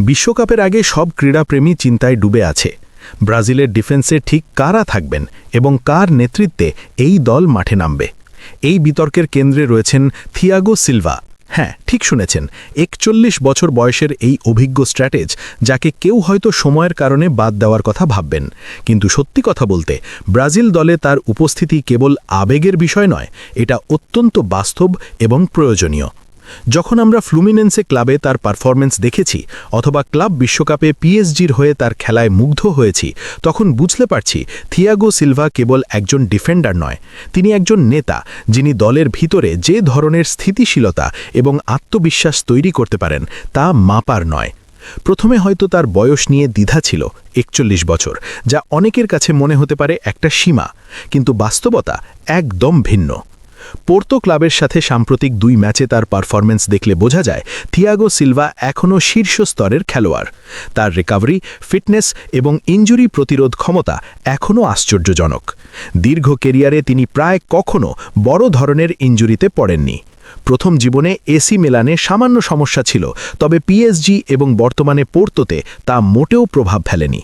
বিশ্বকাপের আগে সব ক্রীড়াপ্রেমী চিন্তায় ডুবে আছে ব্রাজিলের ডিফেন্সে ঠিক কারা থাকবেন এবং কার নেতৃত্বে এই দল মাঠে নামবে। এই বিতর্কের কেন্দ্রে রয়েছেন থিয়াগো সিলভা। হ্যাঁ, ঠিক শুনেছেন, ৪১ বছর বয়সের এই অভিজ্ঞ স্ট্র্যাটেজ, যাকে কেউ হয়তো সময়ের কারণে বাদ দেওয়ার কথা ভাববেন। কিন্তু সত্যি কথা বলতে, ব্রাজিল দলে তার উপস্থিতি কেবল আবেগের বিষয় নয়, এটা অত্যন্ত বাস্তব এবং প্রয়োজনীয়। যখন আমরা ফ্লুমিনেন্সে ক্লাবে তার পারফরমেন্স দেখেছি অথবা ক্লাব বিশ্বকাপে পিএসজির হয়ে তার খেলায় মুগ্ধ হয়েছি, তখন বুঝতে পারছি থিয়াগো সিলভা কেবল একজন ডিফেন্ডার নয়, তিনি একজন নেতা, যিনি দলের ভিতরে যে ধরনের স্থিতিশীলতা এবং আত্মবিশ্বাস তৈরি করতে পারেন তা মাপার নয়। প্রথমে হয়তো তার বয়স নিয়ে দ্বিধা ছিল, ৪১ বছর, যা অনেকের কাছে মনে হতে পারে একটা সীমা, কিন্তু বাস্তবতা একদম ভিন্ন। পোর্তো ক্লাবের সাথে সাম্প্রতিক ২ ম্যাচে তার পারফরমেন্স দেখলে বোঝা যায় থিয়াগো সিলভা এখনও শীর্ষ স্তরের খেলোয়াড়। তার রিকভারি, ফিটনেস এবং ইনজুরি প্রতিরোধ ক্ষমতা এখনও আশ্চর্যজনক। দীর্ঘ কেরিয়ারে তিনি প্রায় কখনো বড় ধরনের ইনজুরিতে পড়েননি। প্রথম জীবনে এসি মিলানে সামান্য সমস্যা ছিল, তবে পিএসজি এবং বর্তমানে পোর্তোতে তা মোটেও প্রভাব ফেলেনি।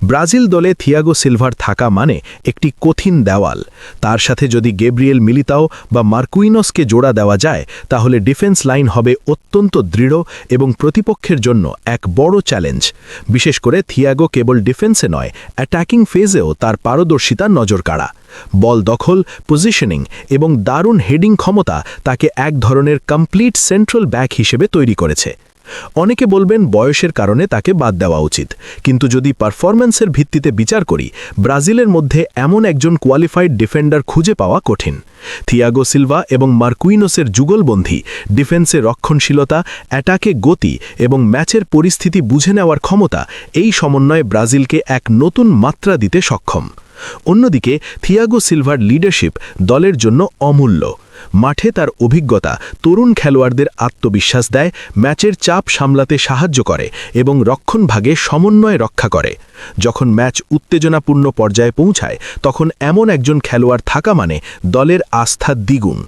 ব্রাজিল দলে থিয়াগো সিলভার থাকা মানে একটি কঠিন দেওয়াল। তার সাথে যদি গেব্রিয়েল মিলিতাও বা মার্কুইনোসকে জোড়া দেওয়া যায়, তাহলে ডিফেন্স লাইন হবে অত্যন্ত দৃঢ় এবং প্রতিপক্ষের জন্য এক বড় চ্যালেঞ্জ। বিশেষ করে থিয়াগো কেবল ডিফেন্সে নয়, অ্যাটাকিং ফেজেও তার পারদর্শিতা নজর কাড়া। বল দখল, পজিশনিং এবং দারুণ হেডিং ক্ষমতা তাকে এক ধরনের কমপ্লিট সেন্ট্রাল ব্যাক হিসেবে তৈরি করেছে। অনেকে বলবেন বয়সের কারণে তাকে বাদ দেওয়া উচিত, কিন্তু যদি পারফরম্যান্সের ভিত্তিতে বিচার করি, ব্রাজিলের মধ্যে এমন একজন কোয়ালিফাইড ডিফেন্ডার খুঁজে পাওয়া কঠিন। থিয়াগো সিলভা এবং মার্কুইনোসের যুগলবন্ধী ডিফেন্সে রক্ষণশীলতা, অ্যাটাকে গতি এবং ম্যাচের পরিস্থিতি বুঝে নেওয়ার ক্ষমতা, এই সমন্বয়ে ব্রাজিলকে এক নতুন মাত্রা দিতে সক্ষম। অন্যদিকে থিয়াগো সিলভার লিডারশিপ দলের জন্য অমূল্য। মাঠে তার অভিজ্ঞতা তরুণ খেলোয়াড়দের আত্মবিশ্বাস দেয়, ম্যাচের চাপ সামলাতে সাহায্য করে এবং রক্ষণভাগে সমন্বয় রক্ষা করে। যখন ম্যাচ উত্তেজনাপূর্ণ পর্যায়ে পৌঁছায়, তখন এমন একজন খেলোয়াড় থাকা মানে দলের আস্থা দ্বিগুণ।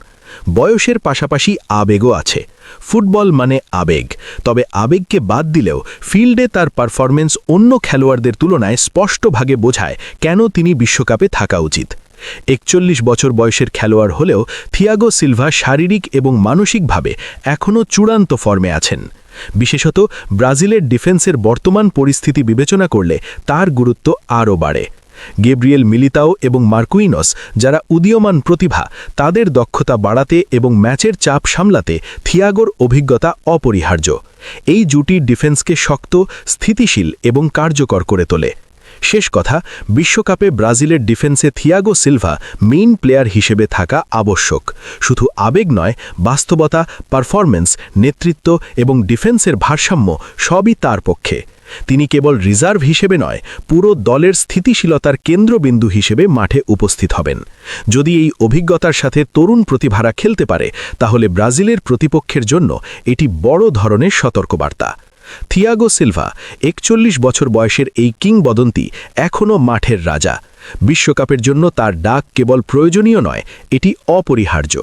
বয়সের পাশাপাশি আবেগও আছে। ফুটবল মানে আবেগ, তবে আবেগকে বাদ দিলেও ফিল্ডে তার পারফরমেন্স অন্য খেলোয়াড়দের তুলনায় স্পষ্টভাবে বোঝায় কেন তিনি বিশ্বকাপে থাকা উচিত। ৪১ বছর বয়সের খেলোয়াড় হলেও থিয়াগো সিলভা শারীরিক এবং মানসিকভাবে এখনও চূড়ান্ত ফর্মে আছেন। বিশেষত ব্রাজিলের ডিফেন্সের বর্তমান পরিস্থিতি বিবেচনা করলে তার গুরুত্ব আরও বাড়ে। গেব্রিয়েল মিলিতাও এবং মার্কুইনোস, যারা উদীয়মান প্রতিভা, তাদের দক্ষতা বাড়াতে এবং ম্যাচের চাপ সামলাতে থিয়াগোর অভিজ্ঞতা অপরিহার্য। এই জুটি ডিফেন্সকে শক্ত, স্থিতিশীল এবং কার্যকর করে তোলে। শেষ কথা, বিশ্বকাপে ব্রাজিলের ডিফেন্সে থিয়াগো সিলভা মেইন প্লেয়ার হিসেবে থাকা আবশ্যক। শুধু আবেগ নয়, বাস্তবতা, পারফরম্যান্স, নেতৃত্ব এবং ডিফেন্সের ভারসাম্য সবই তার পক্ষে। তিনি কেবল রিজার্ভ হিসেবে নয়, পুরো দলের স্থিতিশীলতার কেন্দ্রবিন্দু হিসেবে মাঠে উপস্থিত হবেন। যদি এই অভিজ্ঞতার সাথে তরুণ প্রতিভারা খেলতে পারে, তাহলে ব্রাজিলের প্রতিপক্ষের জন্য এটি বড় ধরনের সতর্কবার্তা। থিয়াগো সিলভা, ৪১ বছর বয়সের এই কিংবদন্তি, এখনও মাঠের রাজা। বিশ্বকাপের জন্য তার ডাক কেবল প্রয়োজনীয় নয়, এটি অপরিহার্য।